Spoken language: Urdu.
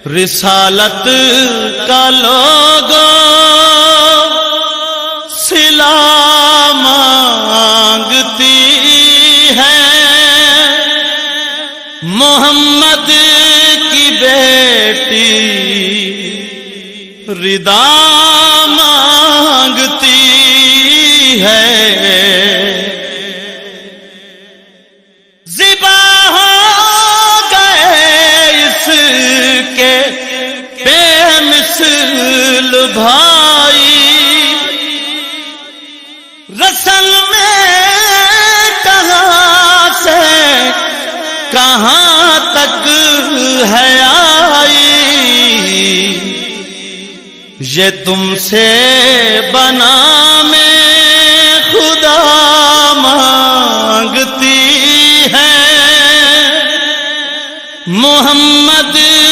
رسالت کا لوگو صلہ مانگتی ہے، محمد کی بیٹی ردا مانگتی ہے، ذبح ہو گئے اس کے بے مثل بھائی، رسل میں کہاں سے کہاں تک ہے آئی، یہ تم سے بنا میں